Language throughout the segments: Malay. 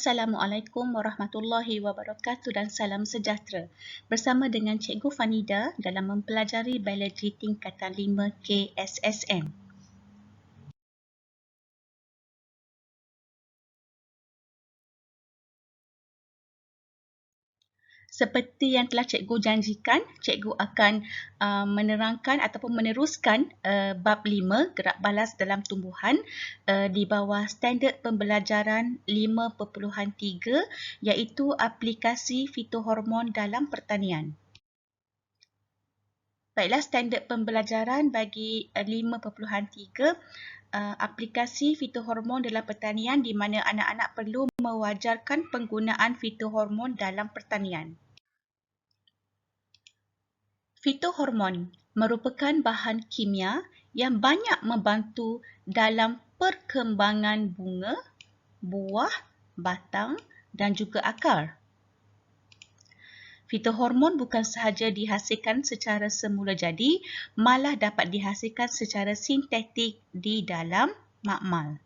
Assalamualaikum warahmatullahi wabarakatuh dan salam sejahtera. Bersama dengan Cikgu Fanida dalam mempelajari biologi tingkatan 5 KSSM. Seperti yang telah cikgu janjikan, cikgu akan menerangkan ataupun meneruskan bab 5 gerak balas dalam tumbuhan di bawah standard pembelajaran 5.3 iaitu aplikasi fitohormon dalam pertanian. Baiklah, standard pembelajaran bagi 5.3 aplikasi fitohormon dalam pertanian di mana anak-anak perlu mewajarkan penggunaan fitohormon dalam pertanian. Fitohormon merupakan bahan kimia yang banyak membantu dalam perkembangan bunga, buah, batang dan juga akar. Fitohormon bukan sahaja dihasilkan secara semula jadi, malah dapat dihasilkan secara sintetik di dalam makmal.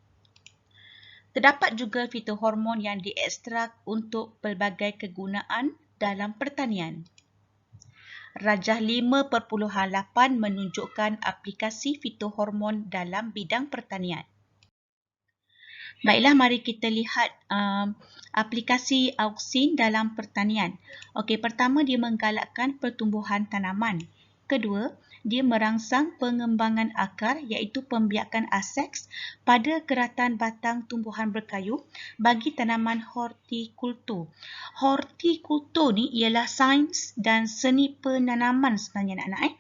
Terdapat juga fitohormon yang diekstrak untuk pelbagai kegunaan dalam pertanian. Rajah 5.8 menunjukkan aplikasi fitohormon dalam bidang pertanian. Baiklah, mari kita lihat aplikasi auksin dalam pertanian. Okey, pertama dia menggalakkan pertumbuhan tanaman. Kedua, dia merangsang pengembangan akar iaitu pembiakan aseks pada keratan batang tumbuhan berkayu bagi tanaman hortikultur. Hortikultur ni ialah sains dan seni penanaman sebenarnya anak-anak.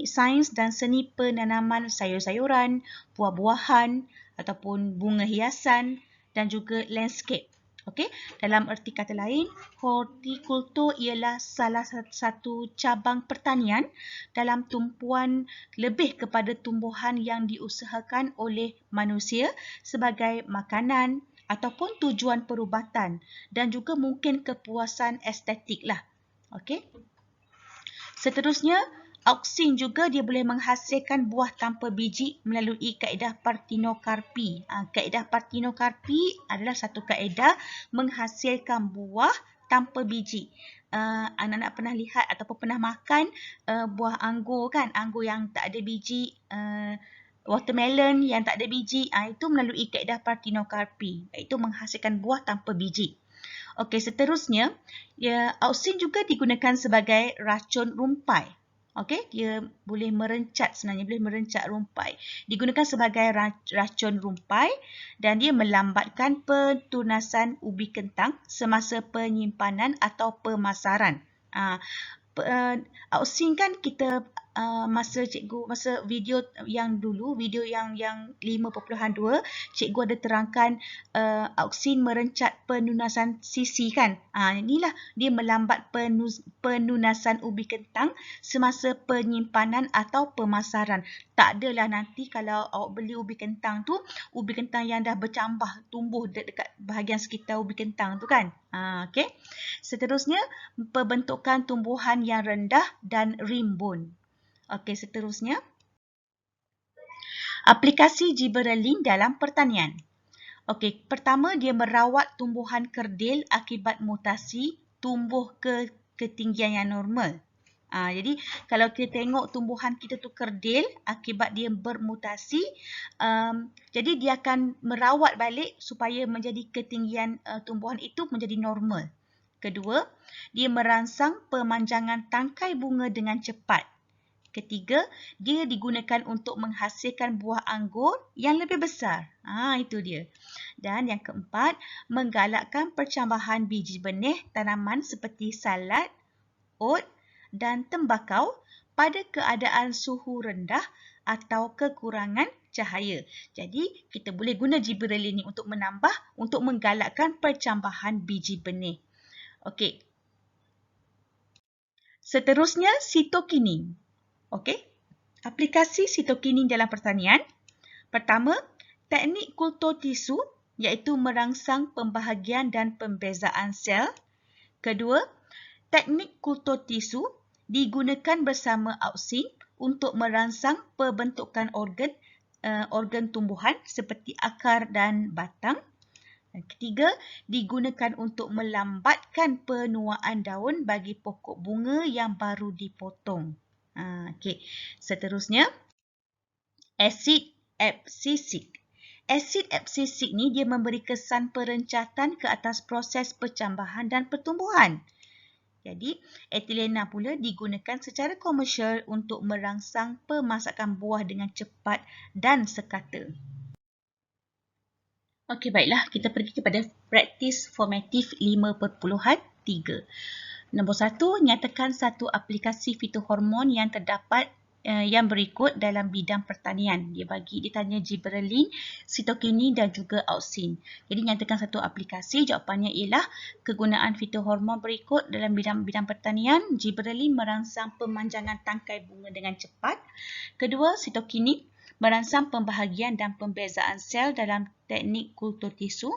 Sains dan seni penanaman sayur-sayuran, buah-buahan ataupun bunga hiasan dan juga landscape. Okey, dalam erti kata lain, hortikultur ialah salah satu cabang pertanian dalam tumpuan lebih kepada tumbuhan yang diusahakan oleh manusia sebagai makanan ataupun tujuan perubatan dan juga mungkin kepuasan estetik lah. Okey. Seterusnya, auksin juga dia boleh menghasilkan buah tanpa biji melalui kaedah partenokarpi. Kaedah partenokarpi adalah satu kaedah menghasilkan buah tanpa biji. Anak-anak pernah lihat ataupun pernah makan buah anggur kan? Anggur yang tak ada biji, watermelon yang tak ada biji. Itu melalui kaedah partenokarpi, iaitu menghasilkan buah tanpa biji. Okey, seterusnya, auksin juga digunakan sebagai racun rumpai. Okey, dia boleh merencat sebenarnya, boleh merencat rumpai. Digunakan sebagai racun rumpai dan dia melambatkan pentunasan ubi kentang semasa penyimpanan atau pemasaran. Auksin kan kita masa video yang dulu, video yang 5.2, cikgu ada terangkan auksin merencat penunasan sisi kan. Inilah dia melambat penunasan ubi kentang semasa penyimpanan atau pemasaran. Tak adalah nanti kalau awak beli ubi kentang tu, ubi kentang yang dah bercambah, tumbuh dekat bahagian sekitar ubi kentang tu kan. Okey. Seterusnya, pembentukan tumbuhan yang rendah dan rimbun. Okey, seterusnya. Aplikasi gibberellin dalam pertanian. Okey, pertama dia merawat tumbuhan kerdil akibat mutasi tumbuh ke ketinggian yang normal. Jadi, kalau kita tengok tumbuhan kita tu kerdil akibat dia bermutasi, jadi dia akan merawat balik supaya menjadi ketinggian tumbuhan itu menjadi normal. Kedua, dia merangsang pemanjangan tangkai bunga dengan cepat. Ketiga, dia digunakan untuk menghasilkan buah anggur yang lebih besar. Itu dia. Dan yang keempat, menggalakkan percambahan biji benih tanaman seperti salad, oat dan tembakau pada keadaan suhu rendah atau kekurangan cahaya. Jadi, kita boleh guna gibberellin ini untuk menambah, untuk menggalakkan percambahan biji benih. Okey. Seterusnya, sitokinin. Okey, aplikasi sitokinin dalam pertanian. Pertama, teknik kultur tisu iaitu merangsang pembahagian dan pembezaan sel. Kedua, teknik kultur tisu digunakan bersama auksin untuk merangsang pembentukan organ tumbuhan seperti akar dan batang. Ketiga, digunakan untuk melambatkan penuaan daun bagi pokok bunga yang baru dipotong. Okey. Seterusnya, asid absisik. Asid absisik ni dia memberi kesan perencatan ke atas proses percambahan dan pertumbuhan. Jadi, etilena pula digunakan secara komersial untuk merangsang pemasakan buah dengan cepat dan sekata. Okey, baiklah. Kita pergi kepada praktis formatif 5.3. Nombor 1, nyatakan satu aplikasi fitohormon yang terdapat yang berikut dalam bidang pertanian. Dia tanya gibberellin, sitokinin dan juga auksin. Jadi nyatakan satu aplikasi, jawapannya ialah kegunaan fitohormon berikut dalam bidang pertanian. Gibberellin merangsang pemanjangan tangkai bunga dengan cepat. Kedua, sitokinin merangsang pembahagian dan pembezaan sel dalam teknik kultur tisu.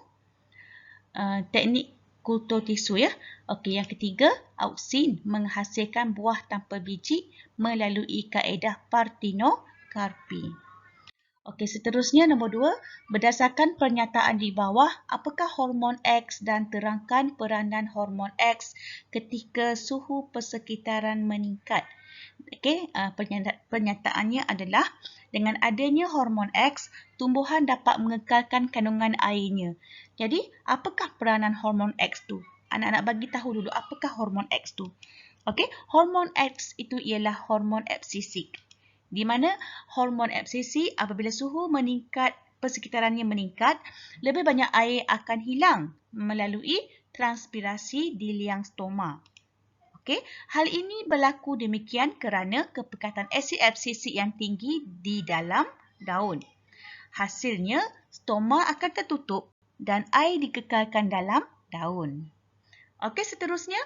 Ya. Okey, yang ketiga, auksin menghasilkan buah tanpa biji melalui kaedah partenokarpi. Okey, seterusnya nombor 2, berdasarkan pernyataan di bawah, apakah hormon X dan terangkan peranan hormon X ketika suhu persekitaran meningkat. Okey, pernyataannya adalah dengan adanya hormon X, tumbuhan dapat mengekalkan kandungan airnya. Jadi, apakah peranan hormon X tu? Anak-anak bagi tahu dulu apakah hormon X tu. Okey, hormon X itu ialah hormon absisik. Di mana hormon absisik apabila suhu meningkat, persekitarannya meningkat, lebih banyak air akan hilang melalui transpirasi di liang stoma. Okey, hal ini berlaku demikian kerana kepekatan asid absisik yang tinggi di dalam daun. Hasilnya, stoma akan tertutup dan air dikekalkan dalam daun. Okey, seterusnya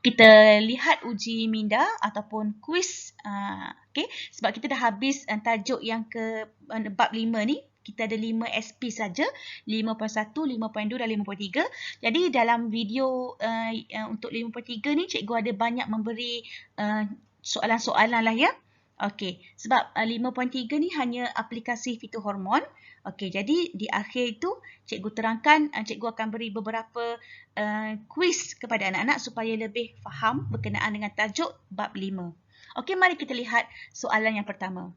kita lihat uji minda ataupun kuis. Okey, sebab kita dah habis tajuk yang ke bab 5 ni. Kita ada 5 SP saja, 5.1, 5.2 dan 5.3. Jadi dalam video untuk 5.3 ni cikgu ada banyak memberi soalan-soalan lah ya. Okey, sebab 5.3 ni hanya aplikasi fitohormon. Okey, jadi di akhir itu cikgu terangkan, cikgu akan beri beberapa kuis kepada anak-anak supaya lebih faham berkenaan dengan tajuk bab 5. Okey, mari kita lihat soalan yang pertama.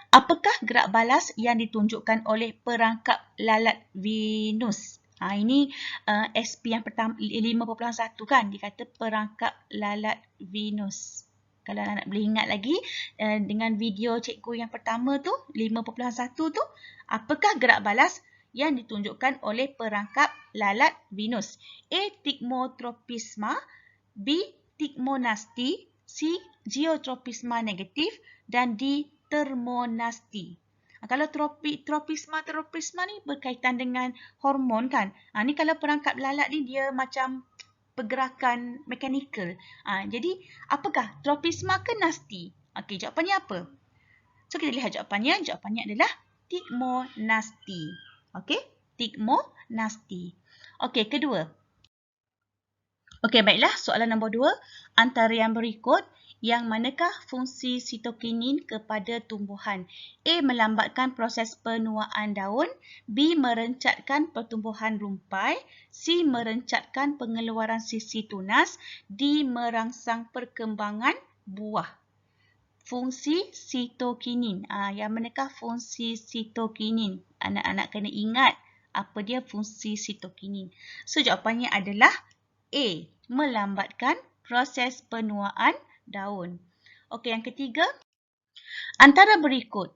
Apakah gerak balas yang ditunjukkan oleh perangkap lalat Venus? Ini SP yang pertama 5.1 kan, dikata perangkap lalat Venus. Kalau anak boleh ingat lagi dengan video cikgu yang pertama tu, 5.1 tu, apakah gerak balas yang ditunjukkan oleh perangkap lalat Venus? A. Thigmotropisma, B. Thigmonasty, C. Geotropisma negatif dan D. Thermonasty. Kalau tropisma ni berkaitan dengan hormon kan. Ni kalau perangkap lalat ni dia macam pergerakan mekanikal. Jadi, apakah? Tropisma ke nasty? Okey, jawapannya apa? So, kita lihat jawapannya. Jawapannya adalah Thigmonasty. Okey, Thigmonasty. Okey, kedua. Okey, baiklah. Soalan nombor 2. Antara yang berikut, yang manakah fungsi sitokinin kepada tumbuhan? A. Melambatkan proses penuaan daun. B. Merencatkan pertumbuhan rumpai. C. Merencatkan pengeluaran sisi tunas. D. Merangsang perkembangan buah. Fungsi sitokinin. Yang manakah fungsi sitokinin? Anak-anak kena ingat apa dia fungsi sitokinin. So, jawapannya adalah A. Melambatkan proses penuaan daun. Okey, yang ketiga. Antara berikut,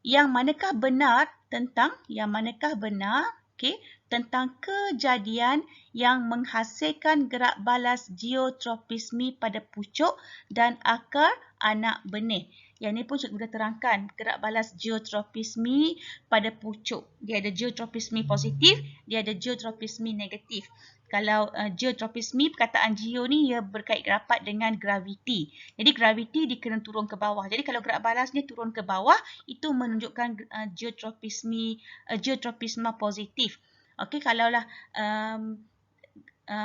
yang manakah benar tentang tentang kejadian yang menghasilkan gerak balas geotropisme pada pucuk dan akar anak benih. Yang ni pun cikgu dah terangkan. Gerak balas geotropisme pada pucuk. Dia ada geotropisme positif, dia ada geotropisme negatif. Kalau geotropisme, perkataan geo ni ia berkait rapat dengan graviti. Jadi graviti dia kena turun ke bawah. Jadi kalau gerak balas ni turun ke bawah, itu menunjukkan geotropisme positif. Okey, kalaulah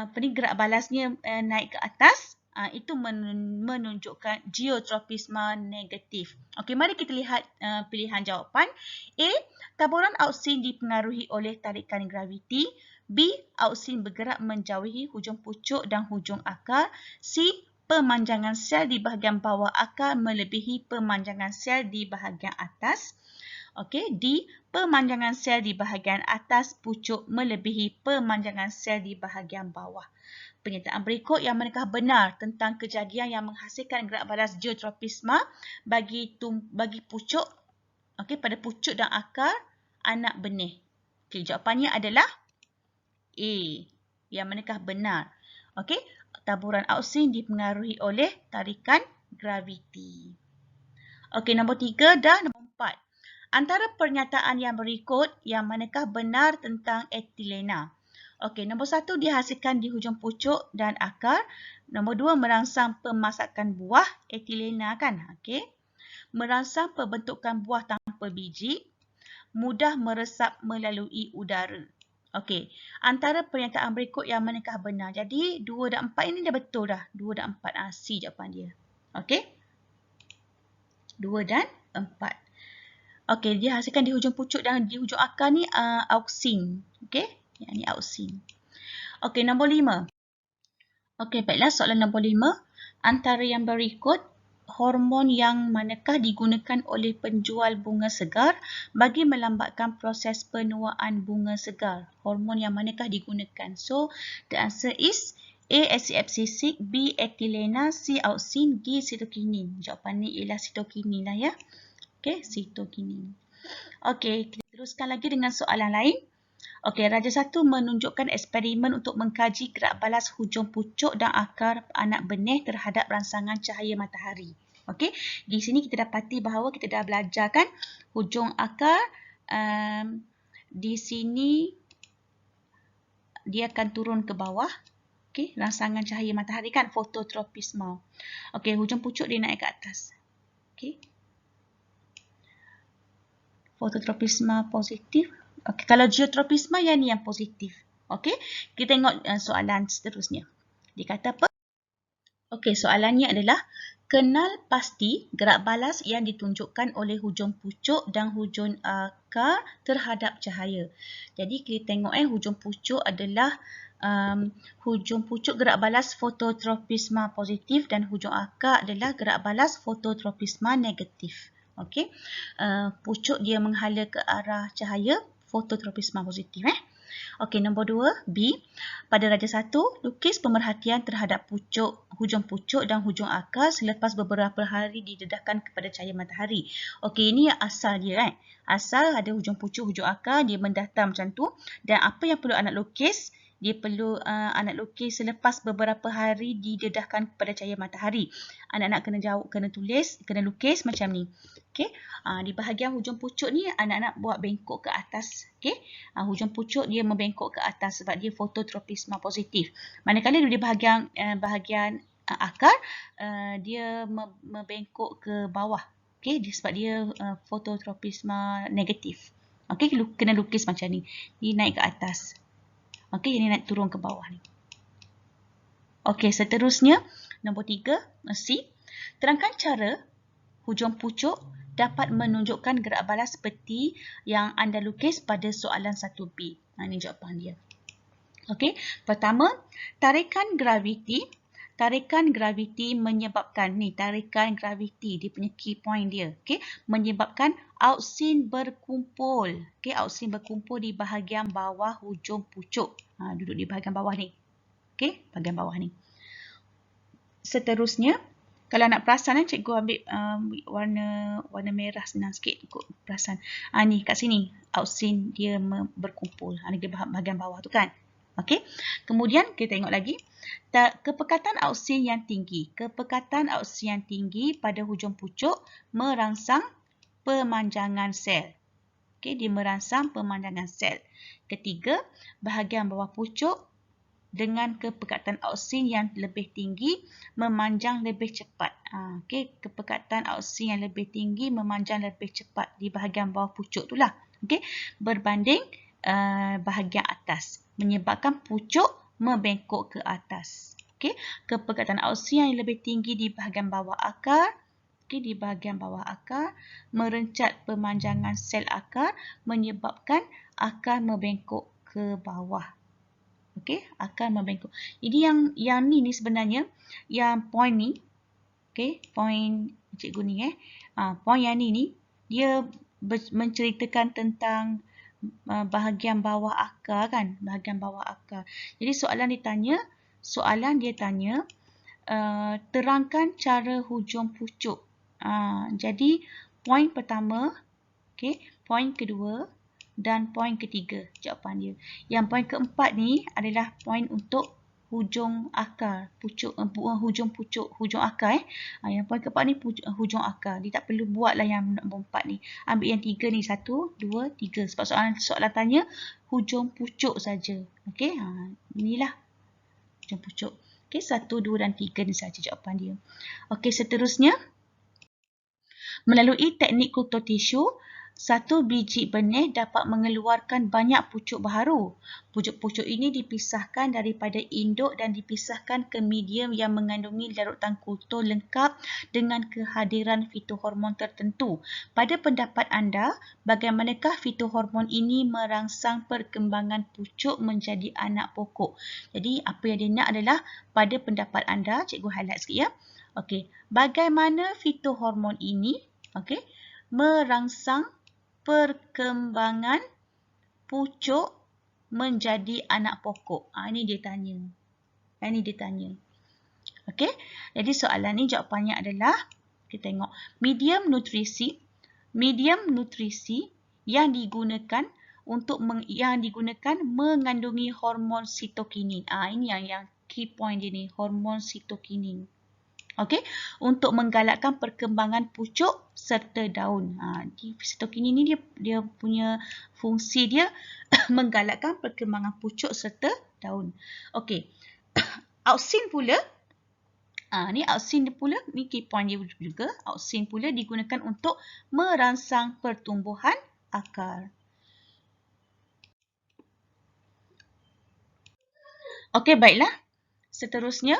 gerak balasnya naik ke atas, Itu menunjukkan geotropisme negatif. Okey, mari kita lihat pilihan jawapan. A. Taburan auksin dipengaruhi oleh tarikan graviti. B. Auksin bergerak menjauhi hujung pucuk dan hujung akar. C. Pemanjangan sel di bahagian bawah akar melebihi pemanjangan sel di bahagian atas. Okey, D. Pemanjangan sel di bahagian atas pucuk melebihi pemanjangan sel di bahagian bawah. Pernyataan berikut yang manakah benar tentang kejadian yang menghasilkan gerak balas geotropisme bagi pucuk, okey, pada pucuk dan akar anak benih. Okey, jawapannya adalah A. Yang manakah benar? Okey, taburan auksin dipengaruhi oleh tarikan graviti. Okey, nombor 3 dan nombor 4. Antara pernyataan yang berikut, yang manakah benar tentang etilena? Okey, nombor 1 dihasilkan di hujung pucuk dan akar. Nombor 2 merangsang pemasakan buah, etilena kan? Okey. Merangsang pembentukan buah tanpa biji. Mudah meresap melalui udara. Okey, antara pernyataan berikut yang manakah benar? Jadi 2 dan 4 ini dah betul dah. 2 dan 4 C jawapan dia. Okey. 2 dan 4. Okey, dia hasilkan di hujung pucuk dan di hujung akar ni auksin. Okey, yang ni auksin. Okey, nombor 5. Okey, baiklah soalan nombor 5. Antara yang berikut, hormon yang manakah digunakan oleh penjual bunga segar bagi melambatkan proses penuaan bunga segar? Hormon yang manakah digunakan? So, the answer is A. Acid abscisic, B. etilena, C. auksin, D. sitokinin. Jawapan ni ialah sitokinin lah ya. Okey, sitokinin. Okey, kita teruskan lagi dengan soalan lain. Okey, Raja 1 menunjukkan eksperimen untuk mengkaji gerak balas hujung pucuk dan akar anak benih terhadap rangsangan cahaya matahari. Okey, di sini kita dapati bahawa kita dah belajar kan hujung akar di sini dia akan turun ke bawah. Okey, rangsangan cahaya matahari kan fototropisme. Okey, hujung pucuk dia naik ke atas. Okey. Fototropisme positif. Okey, kalau geotropisme yang ni yang positif. Okey, kita tengok soalan seterusnya. Dia kata apa? Okey, soalannya adalah kenal pasti gerak balas yang ditunjukkan oleh hujung pucuk dan hujung akar terhadap cahaya. Jadi kita tengok hujung pucuk adalah hujung pucuk gerak balas fototropisme positif dan hujung akar adalah gerak balas fototropisme negatif. Okey, pucuk dia menghala ke arah cahaya, fototropisme positif. Okey, nombor 2, B. Pada Raja 1, lukis pemerhatian terhadap hujung pucuk dan hujung akar selepas beberapa hari didedahkan kepada cahaya matahari. Okey, ini asal dia kan. Asal ada hujung pucuk, hujung akar, dia mendatar macam tu. Dan apa yang perlu anak lukis? Dia perlu anak lukis selepas beberapa hari didedahkan kepada cahaya matahari. Anak-anak kena tulis, kena lukis macam ni. Okey, di bahagian hujung pucuk ni anak-anak buat bengkok ke atas. Okey, hujung pucuk dia membengkok ke atas sebab dia fototropisme positif. Manakala di bahagian akar dia membengkok ke bawah. Okey, sebab dia fototropisme negatif. Okey, kena lukis macam ni. Dia naik ke atas. Okey, ini naik turun ke bawah ni. Okey, seterusnya nombor 3, C. Terangkan cara hujung pucuk dapat menunjukkan gerak balas seperti yang anda lukis pada soalan 1B. Ini jawapan dia. Okey, pertama, tarikan graviti menyebabkan tarikan graviti, dia punya key point dia. Okey, menyebabkan auksin berkumpul. Okey, auksin berkumpul di bahagian bawah hujung pucuk. Duduk di bahagian bawah ni. Okey, bahagian bawah ni. Seterusnya, kalau nak perasan cikgu ambil warna merah senang sikit ikut perasan. Ni kat sini auksin dia berkumpul. Ni bahagian bawah tu kan. Okey. Kemudian kita tengok lagi kepekatan auksin yang tinggi. Kepekatan auksin yang tinggi pada hujung pucuk merangsang pemanjangan sel. Okey, dia merangsang pemanjangan sel. Ketiga, bahagian bawah pucuk dengan kepekatan auksin yang lebih tinggi memanjang lebih cepat. Okey, kepekatan auksin yang lebih tinggi memanjang lebih cepat di bahagian bawah pucuk itulah. Okey, berbanding bahagian atas, menyebabkan pucuk membengkok ke atas. Okey, kepekatan auksin yang lebih tinggi di bahagian bawah akar, di bahagian bawah akar, merencat pemanjangan sel akar menyebabkan akar membengkok ke bawah. Okey, akar membengkok. Jadi yang ni sebenarnya, yang point ni, okey, point cikgu ni point yang ni dia menceritakan tentang bahagian bawah akar kan, bahagian bawah akar. Jadi soalan dia tanya terangkan cara hujung pucuk. Jadi poin pertama, okey, poin kedua dan poin ketiga jawapan dia. Yang poin keempat ni adalah poin untuk hujung akar, pucuk, hujung akar. Yang poin keempat ni hujung akar. Dia tak perlu buatlah yang nombor 4 ni. Ambil yang 3 ni, 1, 2, 3. Sebab soalan tanya hujung pucuk saja. Okey, inilah hujung pucuk. Okey, 1, 2 dan 3 ni saja jawapan dia. Okey, seterusnya, melalui teknik kultur tisu, satu biji benih dapat mengeluarkan banyak pucuk baharu. Pucuk-pucuk ini dipisahkan daripada induk dan dipisahkan ke medium yang mengandungi larutan kultur lengkap dengan kehadiran fitohormon tertentu. Pada pendapat anda, bagaimanakah fitohormon ini merangsang perkembangan pucuk menjadi anak pokok? Jadi, apa yang dia nak adalah pada pendapat anda, cikgu highlight sikit ya. Okey, bagaimana fitohormon ini merangsang perkembangan pucuk menjadi anak pokok. Ini dia tanya. Okey. Jadi soalan ni jawapannya adalah, kita tengok, medium nutrisi yang digunakan mengandungi hormon sitokinin. Ini yang key point dia ni, hormon sitokinin. Okey, untuk menggalakkan perkembangan pucuk serta daun. Sitokinin ni dia punya fungsi dia menggalakkan perkembangan pucuk serta daun. Okey. Auksin pula, ni key point dia juga. Auksin pula digunakan untuk merangsang pertumbuhan akar. Okey, baiklah. Seterusnya,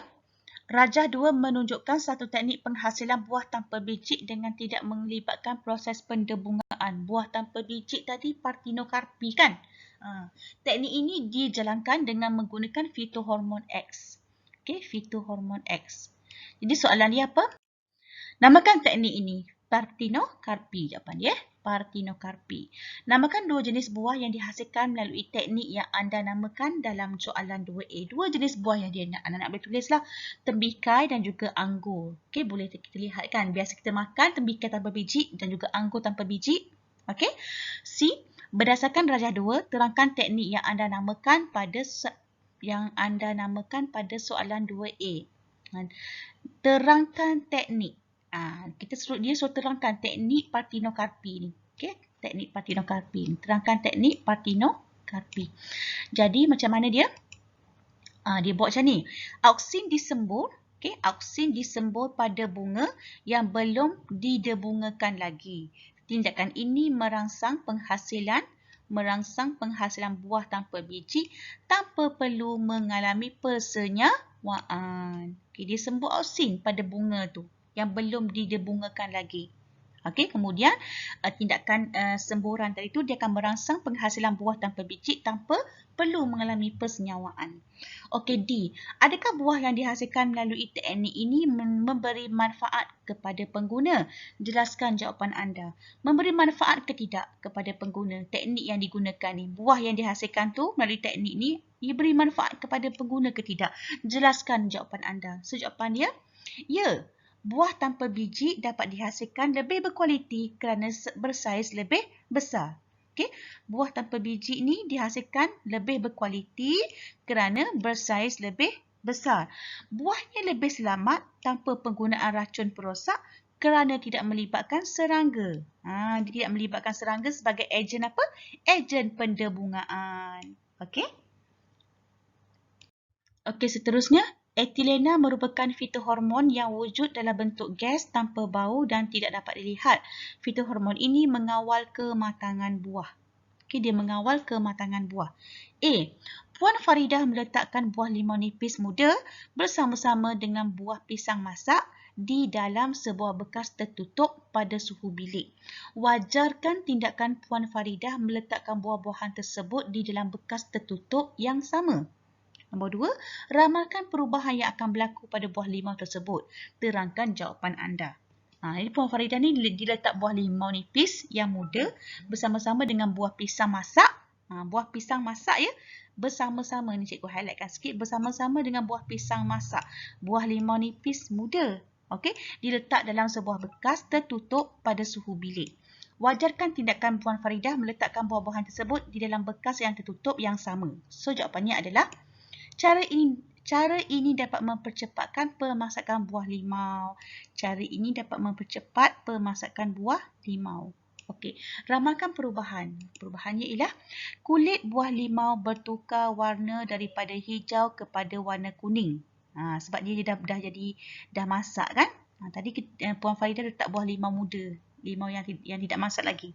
Rajah 2 menunjukkan satu teknik penghasilan buah tanpa biji dengan tidak melibatkan proses pendebungaan. Buah tanpa biji tadi partenokarpi kan? Teknik ini dijalankan dengan menggunakan fitohormon X. Okey, fitohormon X. Jadi soalan dia apa? Namakan teknik ini. Partenokarpi jawapan dia. Partenokarpi. Namakan dua jenis buah yang dihasilkan melalui teknik yang anda namakan dalam soalan 2A. Dua jenis buah yang dia nak. Anda boleh tulislah tembikai dan juga anggur. Okey, boleh kita lihat kan. Biasa kita makan tembikai tanpa biji dan juga anggur tanpa biji. Okey. C. Berdasarkan Rajah 2, terangkan teknik yang anda namakan pada soalan 2A. Terangkan teknik. Dia suruh terangkan teknik partenokarpi ni. Okey, teknik partenokarpi ni. Terangkan teknik partenokarpi. Jadi macam mana dia? Dia buat macam ni. Auksin disembur, auksin disembur pada bunga yang belum didebungakan lagi. Tindakan ini merangsang penghasilan buah tanpa biji tanpa perlu mengalami persenyawaan. Dia sembur auksin pada bunga tu yang belum didebungakan lagi. Okey, kemudian tindakan semburan tadi tu dia akan merangsang penghasilan buah tanpa biji tanpa perlu mengalami persenyawaan. Okey, D. Adakah buah yang dihasilkan melalui teknik ini memberi manfaat kepada pengguna? Jelaskan jawapan anda. Memberi manfaat ke tidak kepada pengguna teknik yang digunakan ni? Buah yang dihasilkan tu melalui teknik ni, ia beri manfaat kepada pengguna ke tidak? Jelaskan jawapan anda. So, jawapan dia, ya. Buah tanpa biji dapat dihasilkan lebih berkualiti kerana bersaiz lebih besar. Okey, buah tanpa biji ni dihasilkan lebih berkualiti kerana bersaiz lebih besar. Buahnya lebih selamat tanpa penggunaan racun perosak kerana tidak melibatkan serangga. Dia tidak melibatkan serangga sebagai ejen apa? Ejen pendebungaan. Okey. Okey, seterusnya. Etilena merupakan fitohormon yang wujud dalam bentuk gas tanpa bau dan tidak dapat dilihat. Fitohormon ini mengawal kematangan buah. Okey, dia mengawal kematangan buah. A. Puan Faridah meletakkan buah limau nipis muda bersama-sama dengan buah pisang masak di dalam sebuah bekas tertutup pada suhu bilik. Wajarkan tindakan Puan Faridah meletakkan buah-buahan tersebut di dalam bekas tertutup yang sama. Nombor 2, ramalkan perubahan yang akan berlaku pada buah limau tersebut. Terangkan jawapan anda. Ini Puan Faridah ni diletak buah limau nipis yang muda bersama-sama dengan buah pisang masak. Buah pisang masak ya. Bersama-sama ni cikgu highlightkan sikit. Bersama-sama dengan buah pisang masak. Buah limau nipis muda. Okey, diletak dalam sebuah bekas tertutup pada suhu bilik. Wajarkan tindakan Puan Faridah meletakkan buah-buahan tersebut di dalam bekas yang tertutup yang sama. So jawapannya adalah Cara ini dapat mempercepatkan pemasakan buah limau. Cara ini dapat mempercepat pemasakan buah limau. Okey, ramalkan perubahan. Perubahannya ialah kulit buah limau bertukar warna daripada hijau kepada warna kuning. Sebab dia dah masak kan? Tadi Puan Faridah letak buah limau muda. Limau yang tidak masak lagi.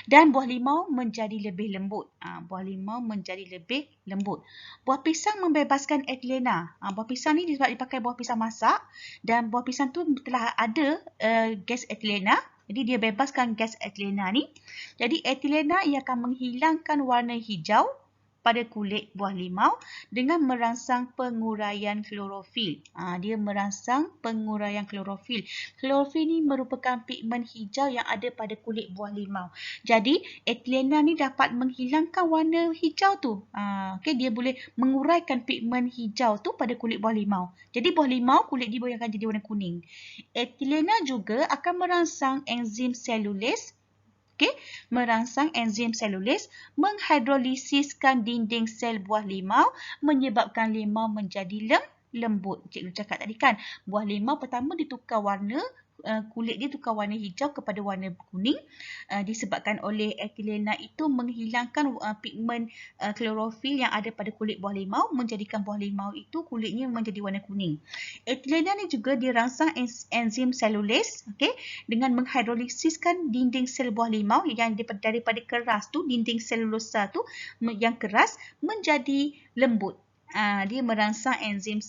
Dan buah limau menjadi lebih lembut. Buah limau menjadi lebih lembut. Buah pisang membebaskan etilena. Buah pisang ni sebab dipakai buah pisang masak dan buah pisang tu telah ada gas etilena. Jadi dia bebaskan gas etilena ni. Jadi etilena ia akan menghilangkan warna hijau pada kulit buah limau dengan merangsang penguraian klorofil. Dia merangsang penguraian klorofil. Klorofil ni merupakan pigmen hijau yang ada pada kulit buah limau. Jadi etilena ni dapat menghilangkan warna hijau tu. Okay, dia boleh menguraikan pigmen hijau tu pada kulit buah limau. Jadi buah limau kulit dia akan jadi warna kuning. Etilena juga akan merangsang enzim selulis. Okay, merangsang enzim selulis menghidrolisiskan dinding sel buah limau menyebabkan limau menjadi lembut. Cikgu cakap tadi kan, buah limau pertama ditukar warna, kulit dia tukar warna hijau kepada warna kuning disebabkan oleh etilena itu menghilangkan pigmen klorofil yang ada pada kulit buah limau menjadikan buah limau itu kulitnya menjadi warna kuning. Etilena ni juga dirangsang enzim selulis dengan menghidrolisiskan dinding sel buah limau yang daripada keras tu, dinding selulosa tu yang keras menjadi lembut. Dia merangsang enzim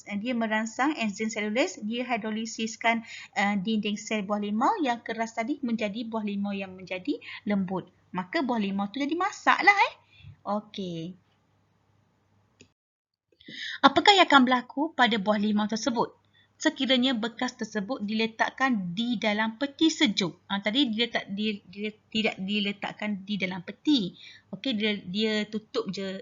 selulis, dia hidrolisiskan dinding sel buah limau yang keras tadi menjadi buah limau yang menjadi lembut. Maka buah limau tu jadi masak lah. Okey. Apakah yang akan berlaku pada buah limau tersebut sekiranya bekas tersebut diletakkan di dalam peti sejuk? Tadi dia tidak diletakkan di dalam peti. Okey, dia tutup je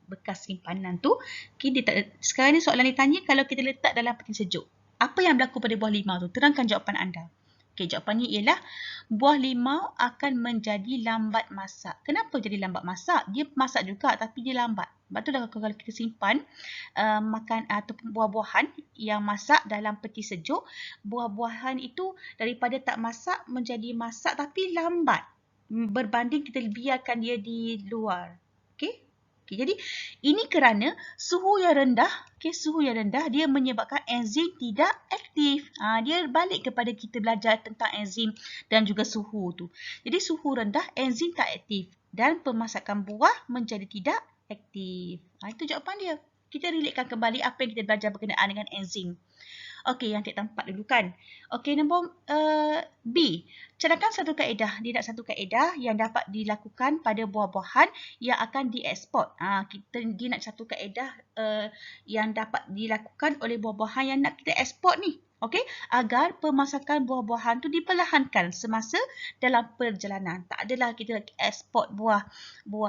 bekas simpanan tu. Okey, sekarang ni soalan dia tanya kalau kita letak dalam peti sejuk. Apa yang berlaku pada buah limau tu? Terangkan jawapan anda. Okey, jawapannya ialah buah limau akan menjadi lambat masak. Kenapa jadi lambat masak? Dia masak juga tapi dia lambat. Sebab tu kalau kita simpan makan ataupun buah-buahan yang masak dalam peti sejuk, buah-buahan itu daripada tak masak menjadi masak tapi lambat berbanding kita biarkan dia di luar. Okey? Jadi ini kerana suhu yang rendah, dia menyebabkan enzim tidak aktif. Dia balik kepada kita belajar tentang enzim dan juga suhu tu. Jadi suhu rendah, enzim tak aktif dan pemasakan buah menjadi tidak aktif. Itu jawapan dia. Kita relatekan kembali apa yang kita belajar berkenaan dengan enzim. Okey, yang tiap tempat dulu kan. Okey, nombor B. Cadangkan satu kaedah. Dia nak satu kaedah yang dapat dilakukan pada buah-buahan yang akan dieksport. Dia nak satu kaedah yang dapat dilakukan oleh buah-buahan yang nak kita eksport ni. Okey, agar pemasakan buah-buahan tu diperlahankan semasa dalam perjalanan. Tak adalah kita eksport buah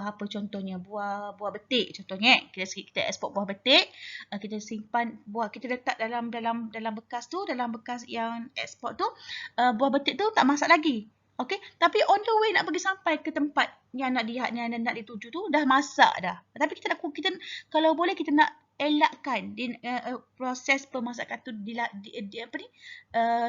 apa contohnya, buah betik contohnya. Kita eksport buah betik, kita simpan buah, kita letak dalam bekas tu, dalam bekas yang eksport tu, buah betik tu tak masak lagi. Okey, tapi on the way nak pergi sampai ke tempat yang nak dituju tu dah masak dah. Tapi kita kalau boleh kita nak elakkan proses pemasakan tu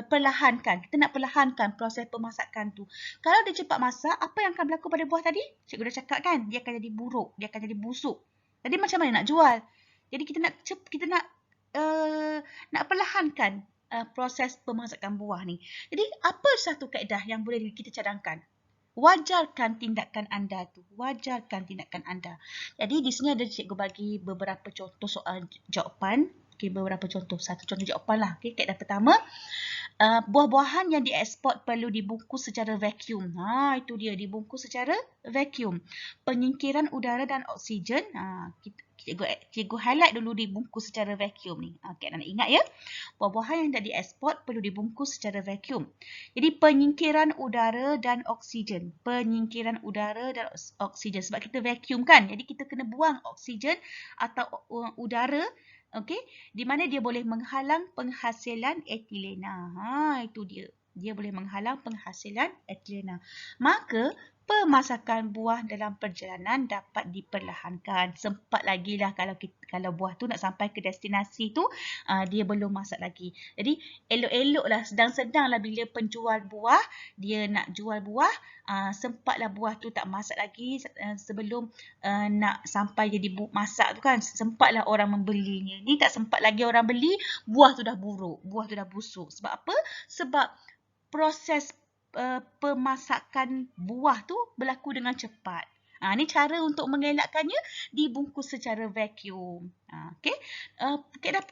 perlahankan. Kita nak perlahankan proses pemasakan tu. Kalau dia cepat masak, apa yang akan berlaku pada buah tadi? Cikgu dah cakap kan, dia akan jadi buruk, dia akan jadi busuk. Jadi macam mana nak jual? Jadi kita nak perlahankan proses pemasakan buah ni. Jadi apa satu kaedah yang boleh kita cadangkan? Wajarkan tindakan anda tu. Wajarkan tindakan anda. Jadi di sini ada cikgu bagi beberapa contoh soal jawapan. Okey, beberapa contoh. Satu contoh jawapan lah. Okey, kaedah pertama. Buah-buahan yang dieksport perlu dibungkus secara vacuum. Itu dia, dibungkus secara vacuum. Penyingkiran udara dan oksigen. Cikgu highlight dulu dibungkus secara vacuum ni. Okay, nak ingat ya. Buah-buahan yang tak dieksport perlu dibungkus secara vacuum. Jadi penyingkiran udara dan oksigen. Penyingkiran udara dan oksigen. Sebab kita vacuum kan. Jadi kita kena buang oksigen atau udara. Okey, di mana dia boleh menghalang penghasilan etilena. Itu dia. Dia boleh menghalang penghasilan etilena. Maka pemasakan buah dalam perjalanan dapat diperlahankan. Sempat lagi lah kalau buah tu nak sampai ke destinasi tu, dia belum masak lagi. Jadi elok-elok lah, sedang-sedang lah bila penjual buah, dia nak jual buah, sempatlah buah tu tak masak lagi sebelum nak sampai jadi masak tu kan. Sempatlah orang membelinya. Ni tak sempat lagi orang beli, buah tu dah buruk, buah tu dah busuk. Sebab apa? Sebab proses pemasakan buah tu berlaku dengan cepat. Ni cara untuk mengelakkannya, dibungkus secara vacuum. Okey. Kaedah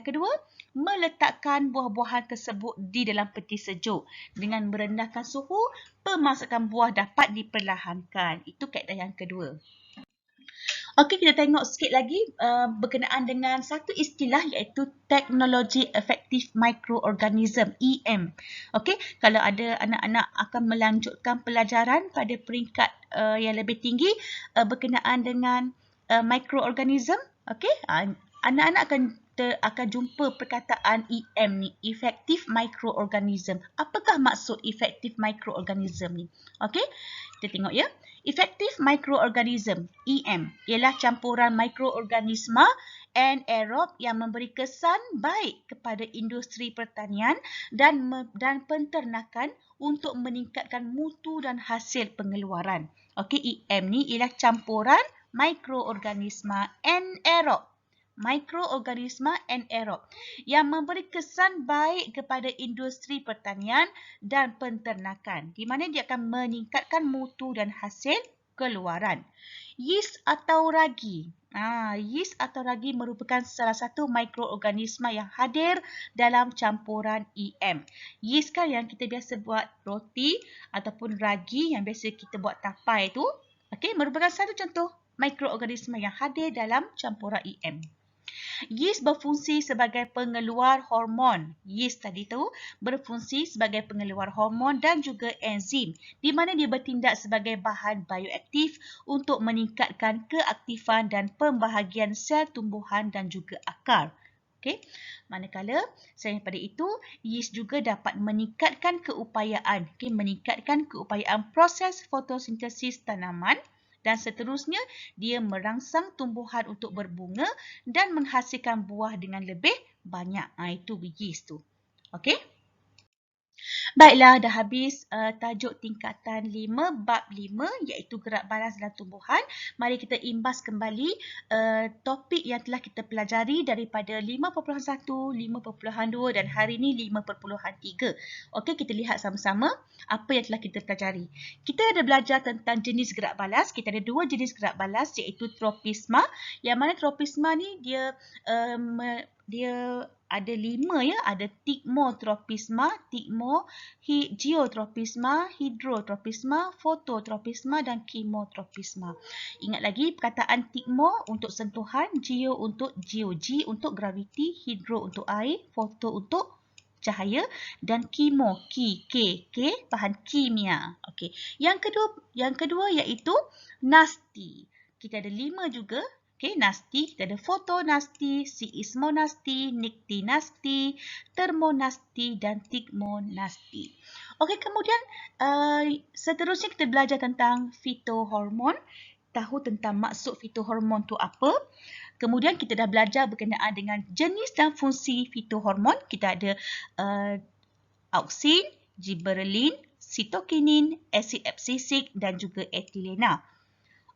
kedua, meletakkan buah-buahan tersebut di dalam peti sejuk. Dengan merendahkan suhu, pemasakan buah dapat diperlahankan. Itu kaedah yang kedua. Okey, kita tengok sikit lagi berkenaan dengan satu istilah iaitu Technology Effective Microorganism, EM. Okey, kalau ada anak-anak akan melanjutkan pelajaran pada peringkat yang lebih tinggi berkenaan dengan microorganism, okey, anak-anak akan jumpa perkataan EM ni, Effective Microorganism. Apakah maksud Effective Microorganism ni? Okey, kita tengok ya. Effective Microorganism, EM, ialah campuran mikroorganisma anaerob yang memberi kesan baik kepada industri pertanian dan penternakan untuk meningkatkan mutu dan hasil pengeluaran. Okey, EM ni ialah campuran mikroorganisma anaerob. Mikroorganisma anaerob yang memberi kesan baik kepada industri pertanian dan penternakan, di mana dia akan meningkatkan mutu dan hasil keluaran. Yeast atau ragi. Yeast atau ragi merupakan salah satu mikroorganisma yang hadir dalam campuran EM. Yeast kan yang kita biasa buat roti ataupun ragi yang biasa kita buat tapai tu, okey, merupakan satu contoh mikroorganisma yang hadir dalam campuran EM. Yeast berfungsi sebagai pengeluar hormon. Yeast tadi tu berfungsi sebagai pengeluar hormon dan juga enzim, di mana dia bertindak sebagai bahan bioaktif untuk meningkatkan keaktifan dan pembahagian sel tumbuhan dan juga akar. Okay. Manakala selain daripada itu, yeast juga dapat meningkatkan keupayaan, meningkatkan keupayaan proses fotosintesis tanaman. Dan seterusnya, dia merangsang tumbuhan untuk berbunga dan menghasilkan buah dengan lebih banyak. Itu yeast tu. Okey? Baiklah, dah habis tajuk tingkatan 5, bab 5 iaitu gerak balas dalam tumbuhan. Mari kita imbas kembali topik yang telah kita pelajari daripada 5.1, 5.2 dan hari ini 5.3. Okey, kita lihat sama-sama apa yang telah kita pelajari. Kita ada belajar tentang jenis gerak balas. Kita ada dua jenis gerak balas iaitu tropisma. Yang mana tropisma ni dia ada 5 ya, ada tigmotropisma, geotropisma, hidrotropisma, fototropisma dan chemotropisma. Ingat lagi perkataan tigmo untuk sentuhan, geo untuk G untuk graviti, hidro untuk air, foto untuk cahaya dan chemo, K bahan kimia. Okey. Yang kedua iaitu nasti. Kita ada 5 juga. Okey, nasti, kita ada fotonasti, seismonasti, niktinasti, termonasti dan tigmonasti. Okey, kemudian seterusnya kita belajar tentang fitohormon, tahu tentang maksud fitohormon tu apa. Kemudian kita dah belajar berkenaan dengan jenis dan fungsi fitohormon. Kita ada auksin, gibberellin, sitokinin, asid absisik dan juga etilena.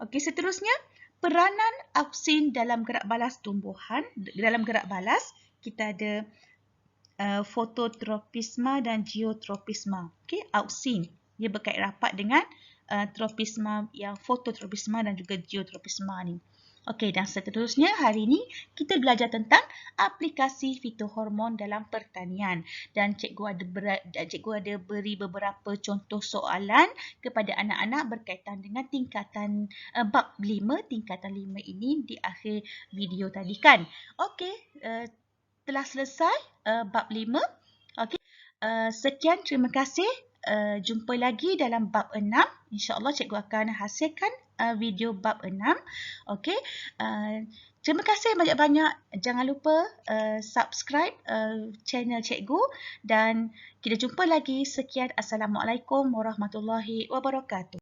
Okey, seterusnya peranan auksin dalam gerak balas tumbuhan. Dalam gerak balas, kita ada fototropisma dan geotropisma. Okey, auksin. Dia berkait rapat dengan tropisma yang fototropisma dan juga geotropisma ni. Okey, dan seterusnya hari ini kita belajar tentang aplikasi fitohormon dalam pertanian, dan cikgu ada beri beberapa contoh soalan kepada anak-anak berkaitan dengan tingkatan bab 5, tingkatan 5 ini di akhir video tadi kan. Okey, telah selesai bab 5. Okey. Sekian, terima kasih. Jumpa lagi dalam bab 6. InsyaAllah cikgu akan hasilkan video bab 6. Okey. Terima kasih banyak-banyak. Jangan lupa subscribe channel cikgu dan kita jumpa lagi. Sekian. Assalamualaikum warahmatullahi wabarakatuh.